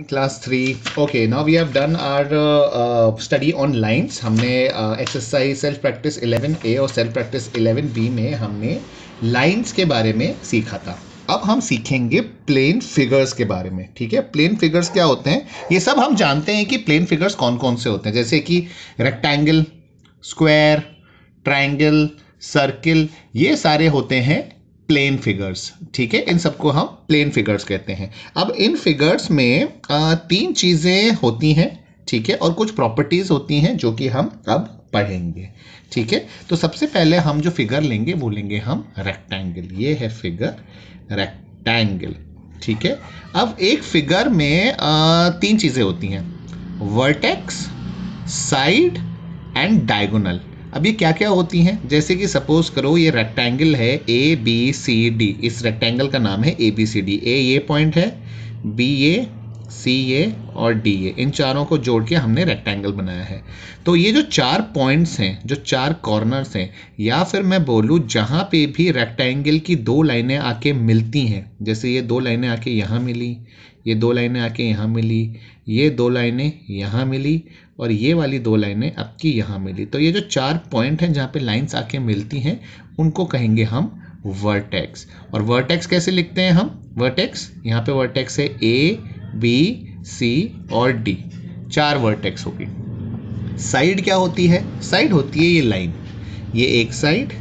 Class 3. Okay, now we have done our study on lines. हमने exercise self practice 11A और self practice 11B में हमने lines के बारे में सीखा था. अब हम सीखेंगे प्लेन फिगर्स के बारे में. ठीक है, प्लेन फिगर्स क्या होते हैं ये सब हम जानते हैं कि प्लेन फिगर्स कौन कौन से होते हैं, जैसे कि रेक्टेंगल, स्क्वायर, ट्राइंगल, सर्किल, ये सारे होते हैं प्लेन फिगर्स. ठीक है, इन सबको हम प्लेन फिगर्स कहते हैं. अब इन फिगर्स में तीन चीज़ें होती हैं. ठीक है, और कुछ प्रॉपर्टीज होती हैं जो कि हम अब पढ़ेंगे. ठीक है, तो सबसे पहले हम जो फिगर लेंगे वो लेंगे हम रेक्टेंगल. ये है फिगर रेक्टेंगल. ठीक है, अब एक फिगर में तीन चीज़ें होती हैं, वर्टेक्स, साइड एंड डायगोनल. अब ये क्या क्या होती हैं, जैसे कि सपोज करो ये रेक्टेंगल है ए बी सी डी. इस रेक्टेंगल का नाम है ए बी सी डी. ए ये पॉइंट है, बी ये, सी ये और डी ये, इन चारों को जोड़ के हमने रेक्टेंगल बनाया है. तो ये जो चार पॉइंट्स हैं, जो चार कॉर्नर्स हैं, या फिर मैं बोलूँ जहाँ पे भी रेक्टेंगल की दो लाइनें आके मिलती हैं, जैसे ये दो लाइनें आके यहाँ मिली, ये दो लाइनें आके यहाँ मिली, ये दो लाइनें यहाँ मिली और ये वाली दो लाइनें आपकी यहाँ मिली. तो ये जो चार पॉइंट हैं जहाँ पे लाइंस आके मिलती हैं उनको कहेंगे हम वर्टेक्स. और वर्टेक्स कैसे लिखते हैं हम, वर्टेक्स यहाँ पे वर्टेक्स है ए बी सी और डी, चार वर्टेक्स होगी. साइड क्या होती है, साइड होती है ये लाइन, ये एक साइड,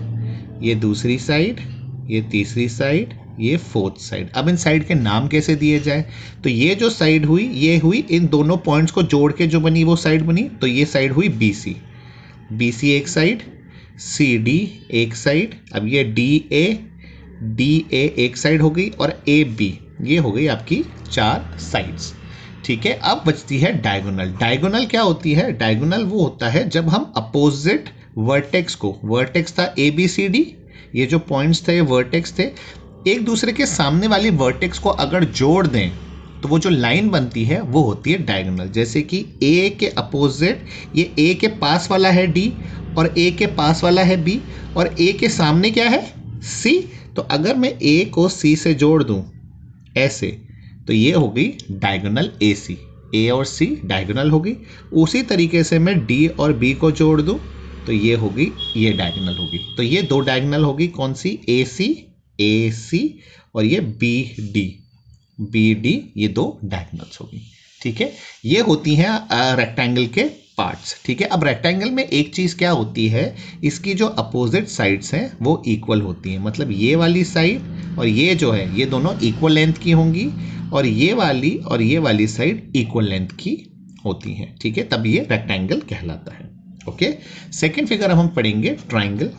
ये दूसरी साइड, ये तीसरी साइड, ये फोर्थ साइड. अब इन साइड के नाम कैसे दिए जाए, तो ये जो साइड हुई ये हुई इन दोनों पॉइंट्स को जोड़ के जो बनी वो साइड बनी. तो ये साइड हुई बी सी, बी सी एक साइड, सी डी एक साइड. अब ये डी ए एक साइड हो गई और ए बी, ये हो गई आपकी चार साइड्स. ठीक है, अब बचती है डायगोनल. डायगोनल क्या होती है, डायगोनल वो होता है जब हम अपोजिट वर्टेक्स को, वर्टेक्स था ए बी सी डी, ये जो पॉइंट्स थे ये वर्टेक्स थे, एक दूसरे के सामने वाली वर्टेक्स को अगर जोड़ दें तो वो जो लाइन बनती है वो होती है डायगोनल. जैसे कि ए के अपोजिट, ये ए के पास वाला है डी और ए के पास वाला है बी और ए के सामने क्या है सी. तो अगर मैं ए को सी से जोड़ दूं ऐसे तो ये हो गई डायगोनल ए सी, ए और सी डायगोनल होगी. उसी तरीके से मैं डी और बी को जोड़ दूं तो ये होगी, ये डायगोनल होगी. तो ये दो डायगोनल होगी, कौन सी, ए सी और ये बी डी, ये दो डायगोनल्स होगी. ठीक है, ये होती हैं रेक्टेंगल के पार्ट्स. ठीक है, अब रेक्टेंगल में एक चीज़ क्या होती है, इसकी जो अपोजिट साइड्स हैं वो इक्वल होती हैं. मतलब ये वाली साइड और ये जो है ये दोनों इक्वल लेंथ की होंगी और ये वाली साइड इक्वल लेंथ की होती हैं. ठीक है, तब ये रेक्टेंगल कहलाता है. ओके, सेकेंड फिगर हम पढ़ेंगे ट्राइंगल.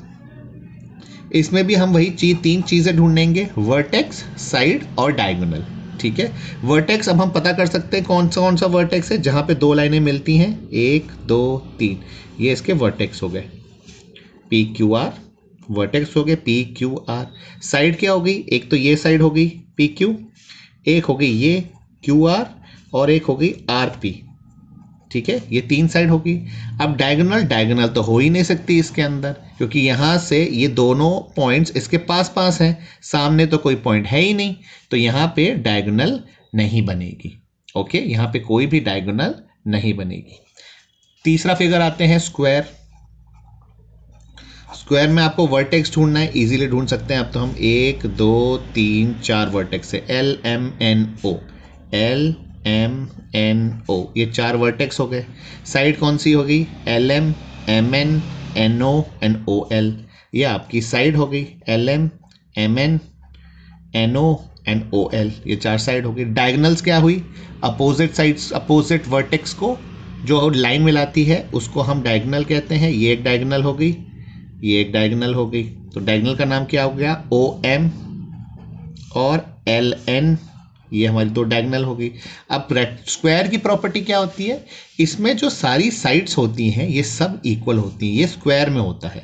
इसमें भी हम वही तीन चीज़ें ढूंढेंगे, वर्टेक्स, साइड और डायगोनल. ठीक है, वर्टेक्स अब हम पता कर सकते हैं कौन सा वर्टेक्स है, जहाँ पे दो लाइनें मिलती हैं, 1 2 3, ये इसके वर्टेक्स हो गए. पी क्यू आर वर्टेक्स हो गए, पी क्यू आर. साइड क्या हो गई, एक तो ये साइड हो गई पी क्यू, एक हो गई ये क्यू आर और एक हो गई आर पी. ठीक है, ये तीन साइड होगी. अब डायगोनल तो हो ही नहीं सकती इसके अंदर, क्योंकि यहाँ से ये दोनों पॉइंट्स इसके पास पास हैं, सामने तो कोई पॉइंट है ही नहीं, तो यहाँ पे डायगोनल नहीं बनेगी. ओके, यहाँ पे कोई भी डायगोनल नहीं बनेगी. तीसरा फिगर आते हैं स्क्वायर. स्क्वायर में आपको वर्टेक्स ढूंढना है, इजीली ढूंढ सकते हैं. अब तो हम 1 2 3 4 वर्टेक्स है, एल एम एन ओ, ये चार वर्टेक्स हो गए. साइड कौन सी होगी, L M N O and O L, ये आपकी साइड हो गई, L M N O and O L, ये चार साइड हो गई. डायगोनल्स क्या हुई, अपोजिट साइड्स, अपोजिट वर्टेक्स को जो लाइन मिलाती है उसको हम डायगोनल कहते हैं. ये एक डायगोनल हो गई, ये एक डायगोनल हो गई. तो डायगोनल का नाम क्या हो गया, ओ एम और एल एन, ये हमारी दो डायगोनल होगी. अब स्क्वायर की प्रॉपर्टी क्या होती है, इसमें जो सारी साइड्स होती हैं ये सब इक्वल होती हैं. ये स्क्वायर में होता है,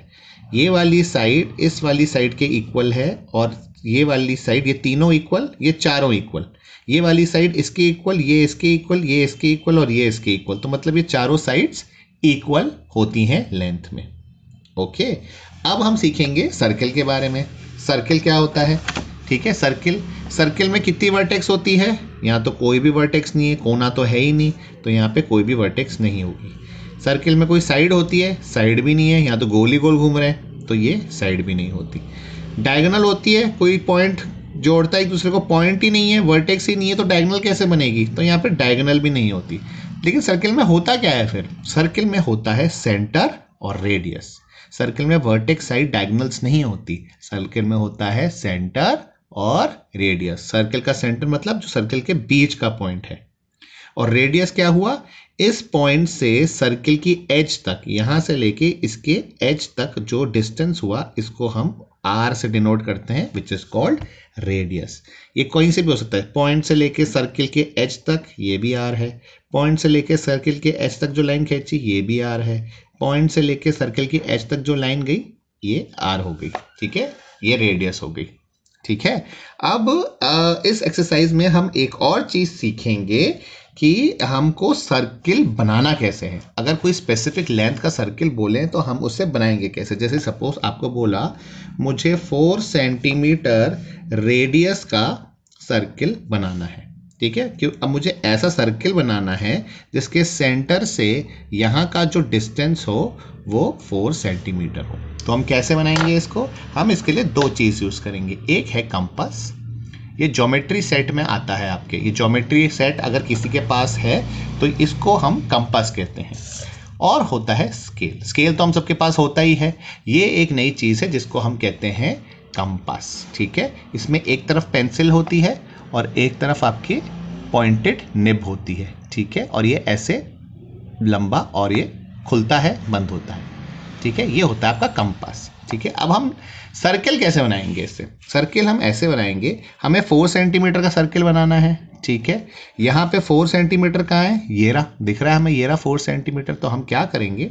ये वाली साइड इस वाली साइड के इक्वल है और ये वाली साइड, ये तीनों इक्वल, ये चारों इक्वल. ये वाली साइड इसके इक्वल, ये इसके इक्वल, ये इसके इक्वल और ये इसके इक्वल. तो मतलब ये चारों साइड्स इक्वल होती हैं लेंथ में. ओके, अब हम सीखेंगे सर्कल के बारे में. सर्कल क्या होता है, ठीक है। सर्किल, सर्किल में कितनी वर्टेक्स होती है? यहाँ तो कोई भी वर्टेक्स नहीं है, कोना तो है ही नहीं, तो यहाँ पे कोई भी वर्टेक्स नहीं होगी। सर्किल में कोई साइड होती है? साइड भी नहीं है, यहाँ तो गोल ही गोल घूम रहे हैं, तो ये साइड भी नहीं होती। डायगोनल होती है? कोई पॉइंट जोड़ता है एक दूसरे को, पॉइंट ही नहीं है, वर्टेक्स ही नहीं है, तो डायगोनल कैसे बनेगी? तो यहाँ पे डायगोनल भी नहीं होती। लेकिन सर्किल में होता क्या है फिर? सर्किल में होता है सेंटर और रेडियस। सर्किल में वर्टेक्स साइड डायगोनल्स नहीं होती, सर्किल में होता है सेंटर और रेडियस। सर्किल का सेंटर मतलब जो सर्किल के बीच का पॉइंट है, और रेडियस क्या हुआ? इस पॉइंट से सर्किल की एज तक, यहां से लेके इसके एज तक जो डिस्टेंस हुआ, इसको हम आर से डिनोट करते हैं, विच इज कॉल्ड रेडियस। ये कहीं से भी हो सकता है, पॉइंट से लेके सर्किल के एज तक, ये भी आर है। पॉइंट से लेके सर्किल के एज तक जो लाइन खींची, ये भी आर है। पॉइंट से लेके सर्किल की एज तक जो लाइन गई, ये आर हो गई, ठीक है, ये रेडियस हो गई, ठीक है। अब इस एक्सरसाइज में हम एक और चीज सीखेंगे कि हमको सर्किल बनाना कैसे है। अगर कोई स्पेसिफिक लेंथ का सर्किल बोले तो हम उससे बनाएंगे कैसे। जैसे सपोज आपको बोला मुझे 4 सेंटीमीटर रेडियस का सर्किल बनाना है, ठीक है। क्यों? अब मुझे ऐसा सर्किल बनाना है जिसके सेंटर से यहाँ का जो डिस्टेंस हो वो 4 सेंटीमीटर हो। तो हम कैसे बनाएंगे इसको? हम इसके लिए दो चीज़ यूज़ करेंगे। एक है कंपास, ये ज्योमेट्री सेट में आता है आपके, ये ज्योमेट्री सेट अगर किसी के पास है तो इसको हम कंपास कहते हैं। और होता है स्केल, स्केल तो हम सबके पास होता ही है। ये एक नई चीज़ है जिसको हम कहते हैं कंपास, ठीक है। इसमें एक तरफ पेंसिल होती है और एक तरफ आपकी पॉइंटेड निब होती है, ठीक है। और ये ऐसे लंबा और ये खुलता है, बंद होता है, ठीक है। ये होता है आपका कंपास, ठीक है। अब हम सर्किल कैसे बनाएंगे इससे? सर्किल हम ऐसे बनाएंगे, हमें 4 सेंटीमीटर का सर्किल बनाना है, ठीक है। यहाँ पे 4 सेंटीमीटर कहाँ है? ये रहा, दिख रहा है हमें, ये रहा 4 सेंटीमीटर। तो हम क्या करेंगे,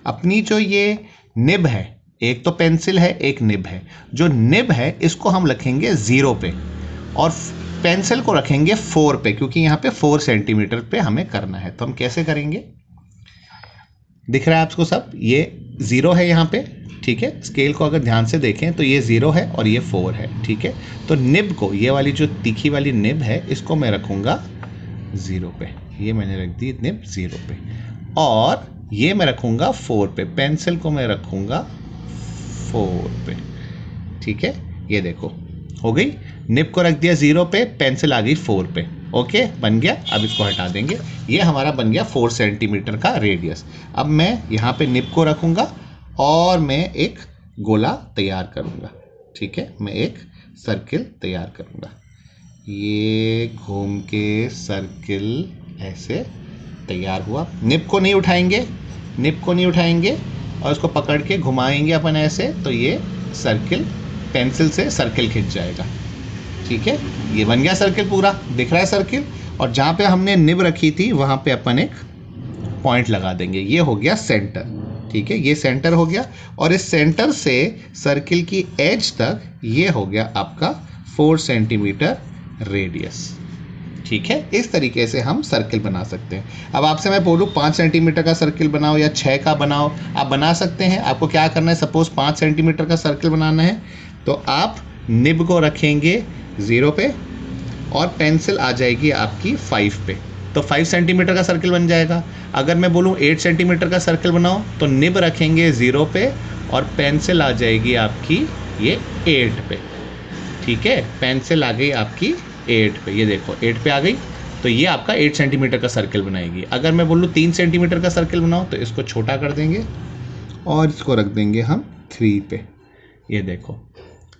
अपनी जो ये निब है, एक तो पेंसिल है, एक निब है, जो निब है इसको हम रखेंगे 0 पे और पेंसिल को रखेंगे 4 पे, क्योंकि यहाँ पे 4 सेंटीमीटर पे हमें करना है। तो हम कैसे करेंगे? दिख रहा है आपको सब, ये 0 है यहाँ पे, ठीक है। स्केल को अगर ध्यान से देखें तो ये 0 है और ये 4 है, ठीक है। तो निब को, ये वाली जो तीखी वाली निब है, इसको मैं रखूँगा 0 पे, ये मैंने रख दी निब 0 पे, और ये मैं रखूँगा 4 पे, पेंसिल को मैं रखूँगा 4 पे, ठीक है। ये देखो हो गई, निब को रख दिया 0 पे, पेंसिल आ गई 4 पे, ओके, बन गया। अब इसको हटा देंगे, ये हमारा बन गया 4 सेंटीमीटर का रेडियस। अब मैं यहाँ पे निब को रखूँगा और मैं एक गोला तैयार करूँगा, ठीक है। मैं एक सर्किल तैयार करूँगा, ये घूम के सर्किल ऐसे तैयार हुआ। निब को नहीं उठाएंगे, निब को नहीं उठाएंगे और इसको पकड़ के घुमाएंगे अपन ऐसे, तो ये सर्किल, पेंसिल से सर्किल खिंच जाएगा, ठीक है। ये बन गया सर्किल, पूरा दिख रहा है सर्किल। और जहाँ पे हमने निब रखी थी वहाँ पे अपन एक पॉइंट लगा देंगे, ये हो गया सेंटर, ठीक है। ये सेंटर हो गया और इस सेंटर से सर्किल की एज तक ये हो गया आपका 4 सेंटीमीटर रेडियस, ठीक है। इस तरीके से हम सर्किल बना सकते हैं। अब आपसे मैं बोलूँ 5 सेंटीमीटर का सर्किल बनाओ या 6 का बनाओ, आप बना सकते हैं। आपको क्या करना है, सपोज 5 सेंटीमीटर का सर्किल बनाना है तो आप निब को रखेंगे 0 पे और पेंसिल आ जाएगी आपकी 5 पे, तो 5 सेंटीमीटर का सर्किल बन जाएगा। अगर मैं बोलूँ 8 सेंटीमीटर का सर्किल बनाओ तो निब रखेंगे 0 पे और पेंसिल आ जाएगी आपकी ये 8 पे, ठीक है। पेंसिल आ गई आपकी 8 पे, ये देखो 8 पे आ गई, तो ये आपका 8 सेंटीमीटर का सर्किल बनाएगी। अगर मैं बोलूँ 3 सेंटीमीटर का सर्किल बनाओ तो इसको छोटा कर देंगे और इसको रख देंगे हम 3 पे, ये देखो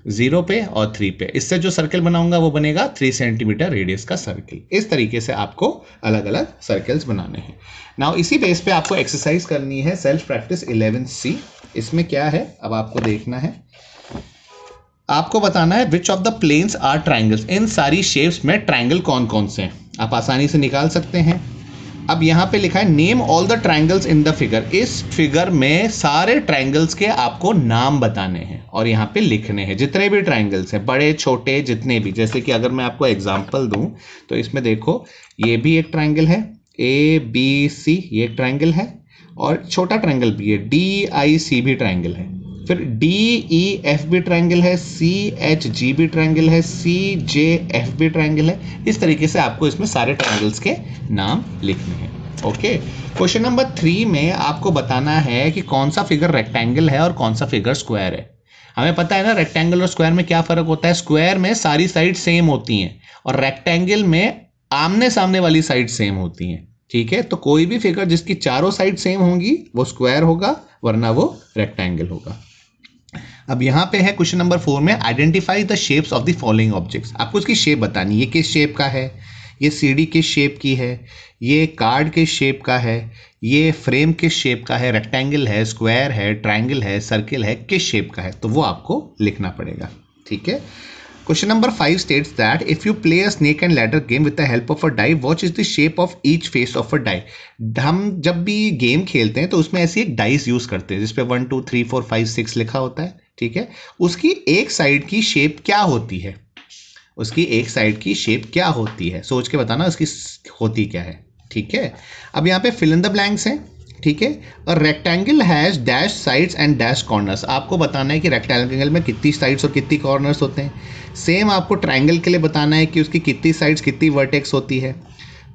0 पे और 3 पे। इससे जो सर्किल बनाऊंगा वो बनेगा 3 सेंटीमीटर रेडियस का सर्किल। इस तरीके से आपको अलग अलग सर्कल्स बनाने हैं। नाउ इसी बेस पे आपको एक्सरसाइज करनी है सेल्फ प्रैक्टिस 11C। इसमें क्या है, अब आपको देखना है, आपको बताना है which of the planes are triangles. इन सारी शेप्स में ट्राइंगल कौन कौन से हैं, आप आसानी से निकाल सकते हैं। अब यहाँ पे लिखा है name all the triangles in the figure. इस फिगर में सारे ट्राइंगल्स के आपको नाम बताने हैं और यहाँ पे लिखने हैं, जितने भी ट्राइंगल्स हैं, बड़े छोटे जितने भी। जैसे कि अगर मैं आपको एग्जांपल दूं तो इसमें देखो, ये भी एक ट्राइंगल है, ABC ये एक ट्राइंगल है, और छोटा ट्राइंगल भी है, DIC भी ट्राइंगल है। फिर DEF भी ट्रायंगल है, CHG भी ट्रायंगल है, CJF भी ट्रायंगल है। इस तरीके से आपको इसमें सारे ट्रायंगल्स के नाम लिखने हैं। ओके, क्वेश्चन नंबर 3 में आपको बताना है कि कौन सा फिगर रेक्टेंगल है और कौन सा फिगर स्क्वायर है। हमें पता है ना रेक्टेंगल और स्क्वायर में क्या फर्क होता है। स्क्वायर में सारी साइड सेम होती हैं और रेक्टेंगल में आमने सामने वाली साइड सेम होती हैं। ठीक है, तो कोई भी फिगर जिसकी चारों साइड सेम होंगी वो स्क्वायर होगा, वरना वो रेक्टेंगल होगा। अब यहाँ पे है क्वेश्चन नंबर 4 में, identify the shapes of the following objects. आपको इसकी शेप बतानी है, ये किस शेप का है, ये सीढ़ी किस शेप की है, ये कार्ड किस शेप का है, ये फ्रेम किस शेप का है, रेक्टेंगल है, स्क्वायर है, ट्रायंगल है, सर्किल है, किस शेप का है, तो वो आपको लिखना पड़ेगा। ठीक है, question number 5 states that if you play a snake and ladder game with the help of a die, what is the shape of each face of a die. हम जब भी गेम खेलते हैं तो उसमें ऐसी एक डाइस यूज करते हैं जिसपे 1 2 3 4 5 6 लिखा होता है। ठीक है, उसकी एक साइड की शेप क्या होती है, उसकी एक साइड की शेप क्या होती है, सोच के बताना उसकी होती क्या है। ठीक है, अब यहाँ पे फिल इन द ब्लैंक्स हैं। ठीक है, और rectangle has dash sides and dash corners. आपको बताना है कि रेक्टेंगल में कितनी साइड्स और कितनी कॉर्नर्स होते हैं। सेम आपको ट्रायंगल के लिए बताना है कि उसकी कितनी साइड्स कितनी वर्टेक्स होती है।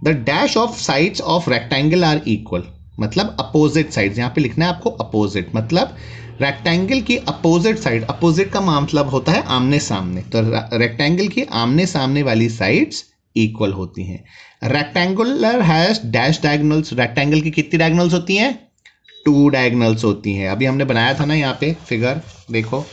The dash of sides of rectangle are equal, मतलब अपोजिट साइड्स, यहाँ पे लिखना है आपको अपोजिट, मतलब रेक्टेंगल की अपोजिट साइड, अपोजिट का मतलब होता है आमने सामने, तो रेक्टेंगल की आमने सामने वाली साइड्स इक्वल होती हैं। Rectangular has dash diagonals, rectangle की कितनी डायगोनल्स होती हैं, 2 डायगोनल्स होती हैं। अभी हमने बनाया था ना यहाँ पे फिगर, देखो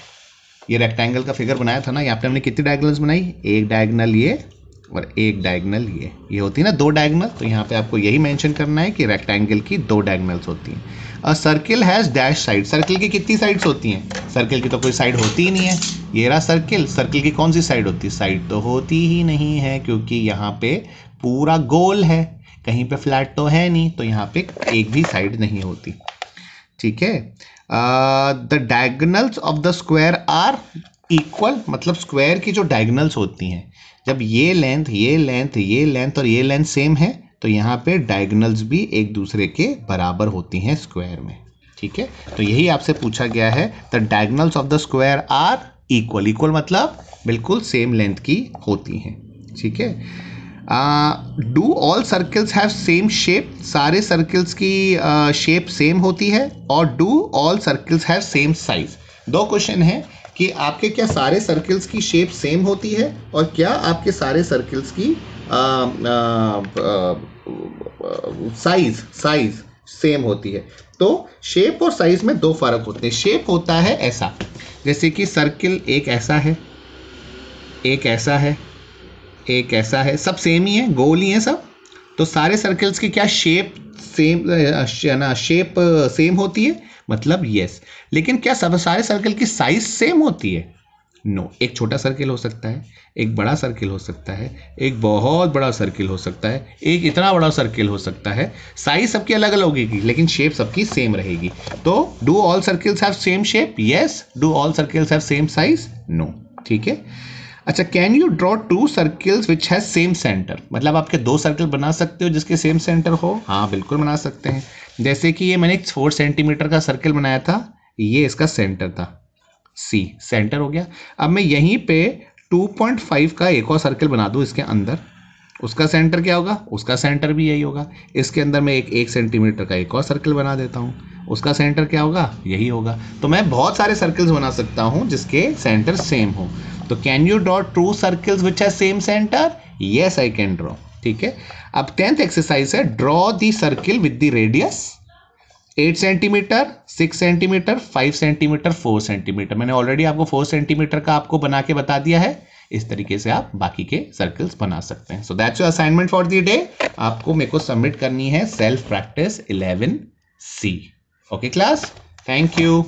ये रेक्टेंगल का फिगर बनाया था ना, यहाँ पे हमने कितनी डायगोनल्स बनाई, एक डायगोनल ये और एक डायगोनल ये होती है ना 2 डायगोनल। तो यहाँ पे आपको यही मेंशन करना है कि रेक्टेंगल की 2 डायगोनल्स होती हैं। और circle has dash side, circle की कितनी साइड्स होती हैं, सर्किल की तो कोई साइड होती ही नहीं है। ये रहा सर्किल, सर्किल की कौन सी साइड होती है, साइड तो होती ही नहीं है क्योंकि यहाँ पे पूरा गोल है, कहीं पे फ्लैट तो है नहीं, तो यहाँ पे एक भी साइड नहीं होती। ठीक है, the diagonals of the square are equal, मतलब स्क्वायर की जो डायगोनल्स होती हैं, जब ये लेंथ ये लेंथ ये लेंथ और ये लेंथ सेम है तो यहाँ पे डायगोनल्स भी एक दूसरे के बराबर होती हैं स्क्वायर में। ठीक है, तो यही आपसे पूछा गया है, the diagonals of the square are equal, equal मतलब बिल्कुल सेम लेंथ की होती हैं। ठीक है, do all circles have same shape, सारे सर्कल्स की शेप सेम होती है, और do all circles have same size. 2 question है कि आपके क्या सारे सर्कल्स की शेप सेम होती है और क्या आपके सारे सर्कल्स की साइज सेम होती है। तो शेप और साइज में 2 फर्क होते हैं। शेप होता है ऐसा, जैसे कि सर्किल एक ऐसा है, एक ऐसा है, एक ऐसा है, सब सेम ही है, गोल ही है सब। तो सारे सर्कल्स की क्या शेप सेम ना, शेप सेम होती है, मतलब यस। लेकिन क्या सब सारे सर्कल की साइज सेम होती है, नो। एक छोटा सर्किल हो सकता है, एक बड़ा सर्किल हो सकता है, एक बहुत बड़ा सर्किल हो सकता है, एक इतना बड़ा सर्किल हो सकता है। साइज सबकी अलग अलग होगी लेकिन शेप सबकी सेम रहेगी। तो do all circles have same shape, yes. Do all circles have same size, no. ठीक है, अच्छा, can you draw 2 circles which has same centre, मतलब आपके 2 सर्कल बना सकते हो जिसके सेम सेंटर हो। हाँ बिल्कुल बना सकते हैं। जैसे कि ये मैंने 4 सेंटीमीटर का सर्किल बनाया था, ये इसका सेंटर था, सी सेंटर हो गया। अब मैं यहीं पे 2.5 का एक और सर्किल बना दूं इसके अंदर, उसका सेंटर क्या होगा, उसका सेंटर भी यही होगा। इसके अंदर मैं एक 1 सेंटीमीटर का एक और सर्किल बना देता हूँ, उसका सेंटर क्या होगा, यही होगा। तो मैं बहुत सारे सर्कल्स बना सकता हूँ जिसके सेंटर सेम हो। तो can you draw 2 circles which have same centre, yes I can draw. ठीक है, अब 10th एक्सरसाइज है, draw the circle with the radius 8 centimetre, 6 centimetre, 5 centimetre, 4 centimetre. मैंने ऑलरेडी आपको 4 सेंटीमीटर का आपको बना के बता दिया है। इस तरीके से आप बाकी के सर्कल्स बना सकते हैं। So that's your assignment for the day. आपको मेरे को सबमिट करनी है self practice 11C। Okay class, thank you.